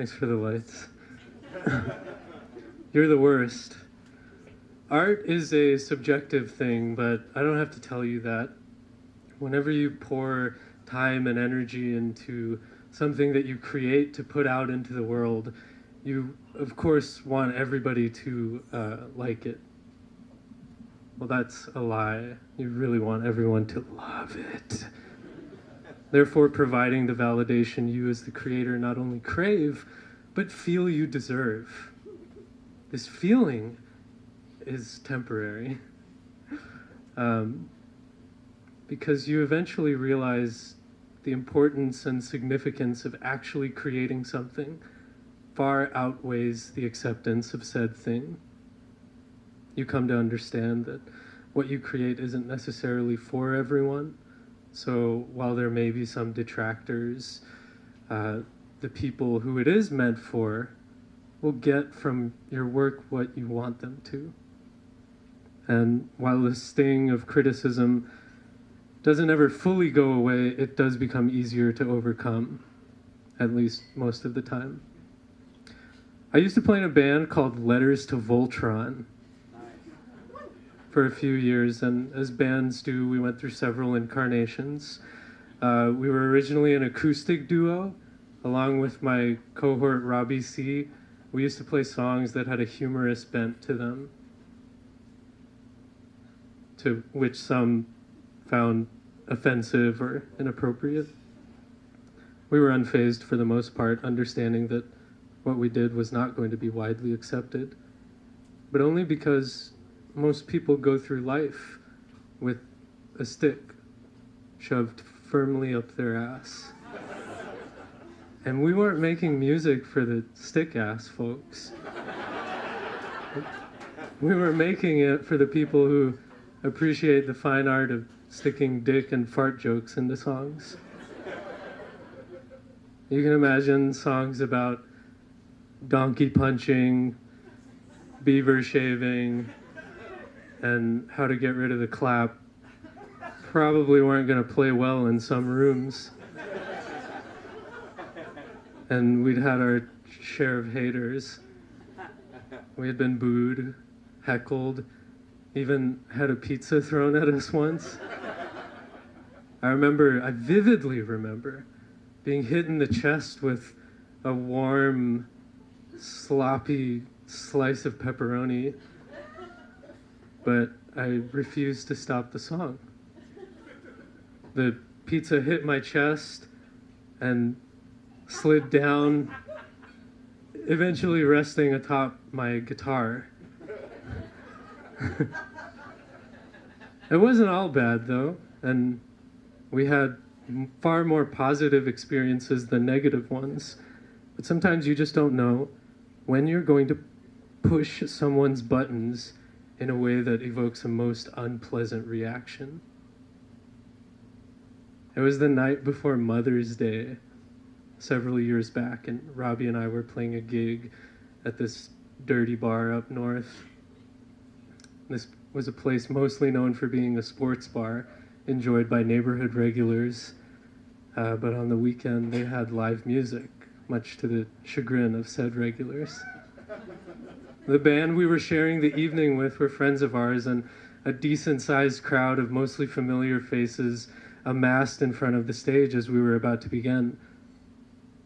Thanks for the lights. You're the worst. Art is a subjective thing, but I don't have to tell you that. Whenever you pour time and energy into something that you create to put out into the world, you, of course, want everybody to like it. Well, that's a lie. You really want everyone to love it. Therefore, providing the validation you as the creator not only crave, but feel you deserve. This feeling is temporary. Because you eventually realize the importance and significance of actually creating something far outweighs the acceptance of said thing. You come to understand that what you create isn't necessarily for everyone. So while there may be some detractors, the people who it is meant for will get from your work what you want them to. And while the sting of criticism doesn't ever fully go away, it does become easier to overcome, at least most of the time. I used to play in a band called Letters to Voltron for a few years, and as bands do, we went through several incarnations. We were originally an acoustic duo, along with my cohort Robbie C. We used to play songs that had a humorous bent to them, to which some found offensive or inappropriate. We were unfazed for the most part, understanding that what we did was not going to be widely accepted, but only because most people go through life with a stick shoved firmly up their ass. And we weren't making music for the stick-ass folks. We were making it for the people who appreciate the fine art of sticking dick and fart jokes into songs. You can imagine songs about donkey punching, beaver shaving, and how to get rid of the clap. Probably weren't going to play well in some rooms. And we'd had our share of haters. We had been booed, heckled, even had a pizza thrown at us once. I vividly remember being hit in the chest with a warm, sloppy slice of pepperoni, but I refused to stop the song. The pizza hit my chest and slid down, eventually resting atop my guitar. It wasn't all bad, though, and we had far more positive experiences than negative ones. But sometimes you just don't know when you're going to push someone's buttons in a way that evokes a most unpleasant reaction. It was the night before Mother's Day, several years back, and Robbie and I were playing a gig at this dirty bar up north. This was a place mostly known for being a sports bar, enjoyed by neighborhood regulars, but on the weekend they had live music, much to the chagrin of said regulars. The band we were sharing the evening with were friends of ours, and a decent-sized crowd of mostly familiar faces amassed in front of the stage as we were about to begin.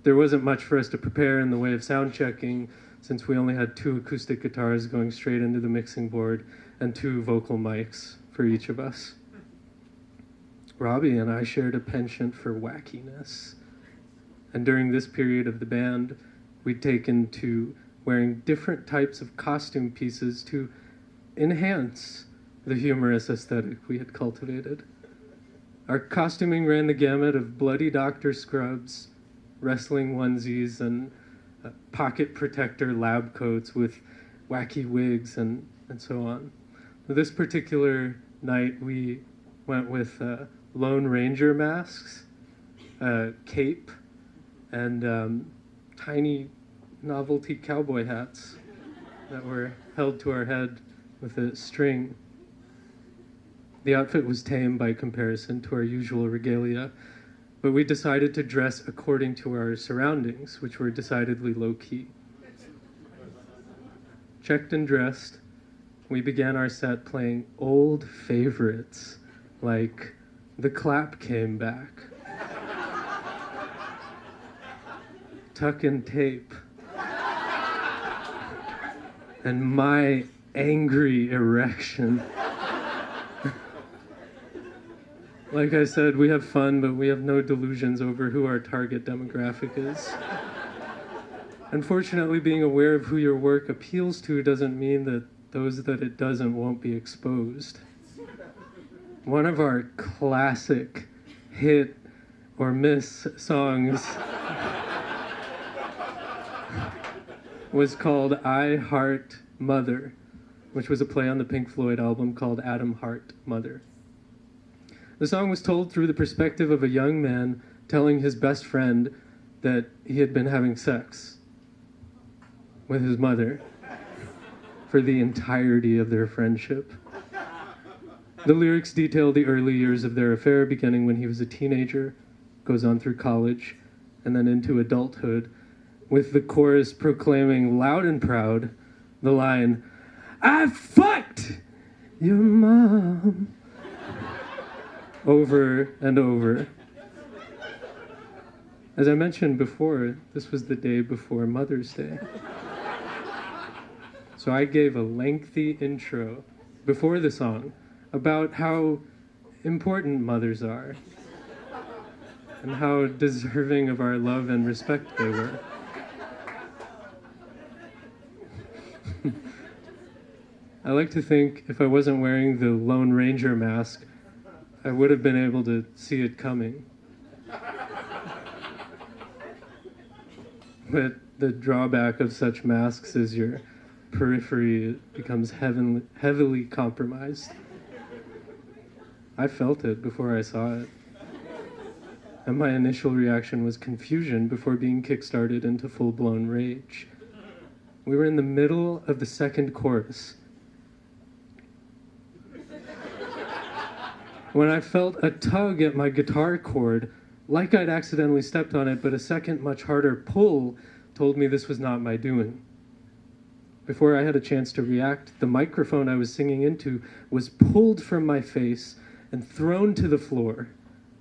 There wasn't much for us to prepare in the way of sound checking, since we only had 2 acoustic guitars going straight into the mixing board and 2 vocal mics for each of us. Robbie and I shared a penchant for wackiness, and during this period of the band, we'd taken to wearing different types of costume pieces to enhance the humorous aesthetic we had cultivated. Our costuming ran the gamut of bloody doctor scrubs, wrestling onesies, and pocket protector lab coats with wacky wigs and so on. This particular night, we went with Lone Ranger masks, cape, and tiny novelty cowboy hats that were held to our head with a string. The outfit was tame by comparison to our usual regalia, but we decided to dress according to our surroundings, which were decidedly low-key. Checked and dressed, we began our set playing old favorites like The Clap Came Back, Tuck and Tape, and My Angry Erection. Like I said, we have fun, but we have no delusions over who our target demographic is. Unfortunately, being aware of who your work appeals to doesn't mean that those that it doesn't won't be exposed. One of our classic hit or miss songs was called I Heart Mother, which was a play on the Pink Floyd album called Adam Hart Mother. The song was told through the perspective of a young man telling his best friend that he had been having sex with his mother for the entirety of their friendship. The lyrics detail the early years of their affair, beginning when he was a teenager, goes on through college, and then into adulthood, with the chorus proclaiming loud and proud the line, "I fucked your mom," over and over. As I mentioned before, this was the day before Mother's Day. So I gave a lengthy intro before the song about how important mothers are and how deserving of our love and respect they were. I like to think if I wasn't wearing the Lone Ranger mask, I would have been able to see it coming. But the drawback of such masks is your periphery becomes heavily compromised. I felt it before I saw it. And my initial reaction was confusion before being kickstarted into full-blown rage. We were in the middle of the second chorus when I felt a tug at my guitar cord, like I'd accidentally stepped on it, but a second, much harder pull told me this was not my doing. Before I had a chance to react, the microphone I was singing into was pulled from my face and thrown to the floor,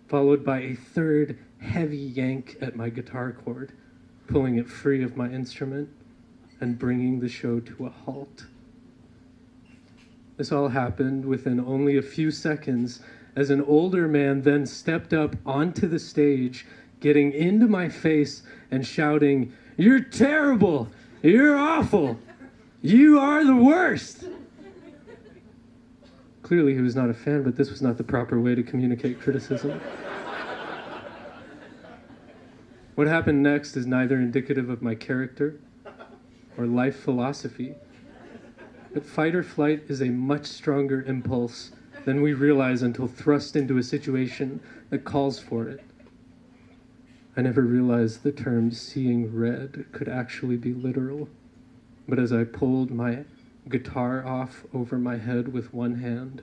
followed by a third heavy yank at my guitar cord, pulling it free of my instrument and bringing the show to a halt. This all happened within only a few seconds as an older man then stepped up onto the stage, getting into my face and shouting, "You're terrible! You're awful! You are the worst!" Clearly he was not a fan, but this was not the proper way to communicate criticism. What happened next is neither indicative of my character or life philosophy, but fight or flight is a much stronger impulse than we realize until thrust into a situation that calls for it. I never realized the term seeing red could actually be literal, but as I pulled my guitar off over my head with one hand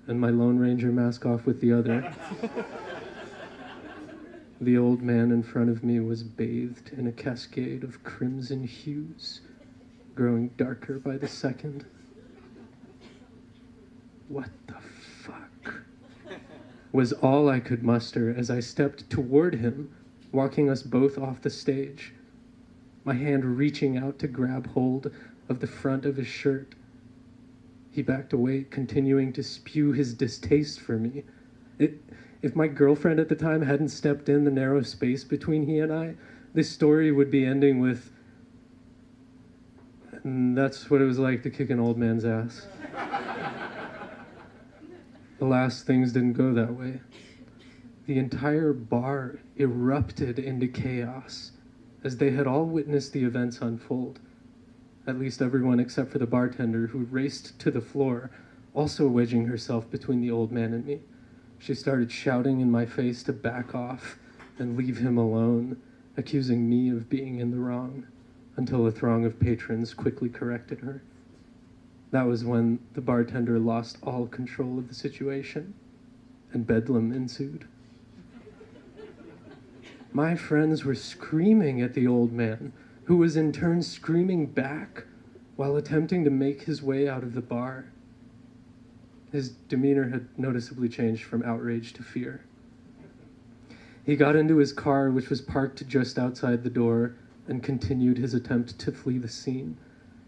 and my Lone Ranger mask off with the other, the old man in front of me was bathed in a cascade of crimson hues, growing darker by the second. "What the fuck?" was all I could muster as I stepped toward him, walking us both off the stage, my hand reaching out to grab hold of the front of his shirt. He backed away, continuing to spew his distaste for me. If my girlfriend at the time hadn't stepped in the narrow space between he and I, this story would be ending with, "And that's what it was like to kick an old man's ass." Alas, things didn't go that way. The entire bar erupted into chaos as they had all witnessed the events unfold. At least everyone except for the bartender, who raced to the floor, also wedging herself between the old man and me. She started shouting in my face to back off and leave him alone, accusing me of being in the wrong, until a throng of patrons quickly corrected her. That was when the bartender lost all control of the situation, and bedlam ensued. My friends were screaming at the old man, who was in turn screaming back while attempting to make his way out of the bar. His demeanor had noticeably changed from outrage to fear. He got into his car, which was parked just outside the door, and continued his attempt to flee the scene.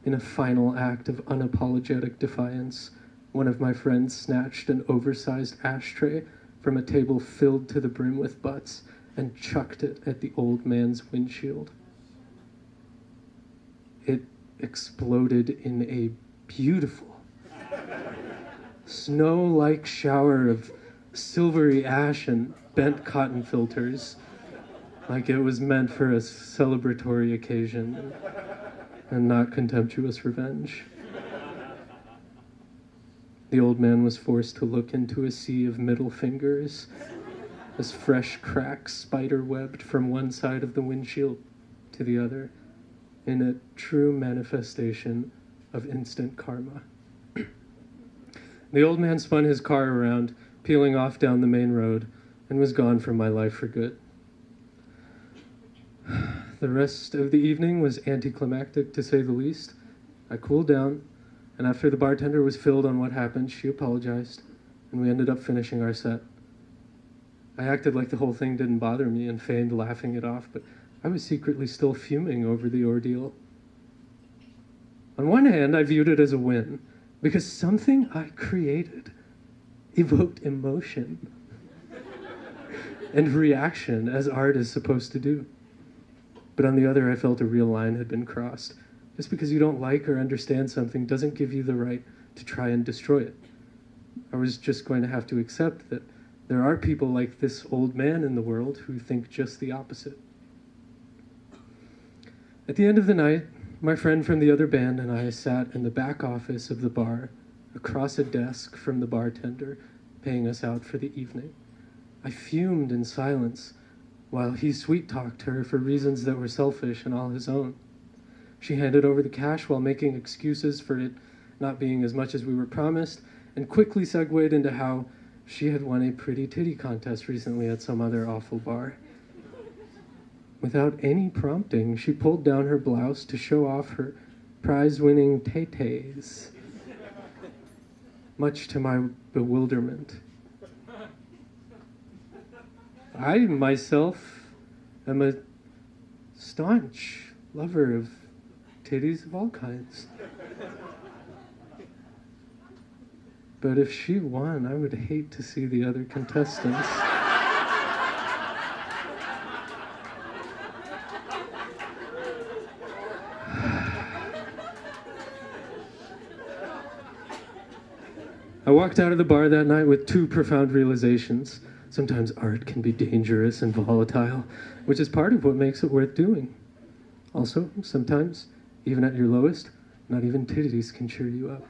In a final act of unapologetic defiance, one of my friends snatched an oversized ashtray from a table filled to the brim with butts and chucked it at the old man's windshield. It exploded in a beautiful, snow-like shower of silvery ash and bent cotton filters, like it was meant for a celebratory occasion and not contemptuous revenge. The old man was forced to look into a sea of middle fingers as fresh cracks spider-webbed from one side of the windshield to the other in a true manifestation of instant karma. The old man spun his car around, peeling off down the main road, and was gone from my life for good. The rest of the evening was anticlimactic, to say the least. I cooled down, and after the bartender was filled on what happened, she apologized, and we ended up finishing our set. I acted like the whole thing didn't bother me and feigned laughing it off, but I was secretly still fuming over the ordeal. On one hand, I viewed it as a win, because something I created evoked emotion and reaction, as art is supposed to do. But on the other, I felt a real line had been crossed. Just because you don't like or understand something doesn't give you the right to try and destroy it. I was just going to have to accept that there are people like this old man in the world who think just the opposite. At the end of the night, my friend from the other band and I sat in the back office of the bar, across a desk from the bartender, paying us out for the evening. I fumed in silence, while he sweet-talked her for reasons that were selfish and all his own. She handed over the cash while making excuses for it not being as much as we were promised, and quickly segued into how she had won a pretty titty contest recently at some other awful bar. Without any prompting, she pulled down her blouse to show off her prize-winning tay-tays, much to my bewilderment. I, myself, am a staunch lover of titties of all kinds. But if she won, I would hate to see the other contestants. I walked out of the bar that night with two profound realizations. Sometimes art can be dangerous and volatile, which is part of what makes it worth doing. Also, sometimes, even at your lowest, not even titties can cheer you up.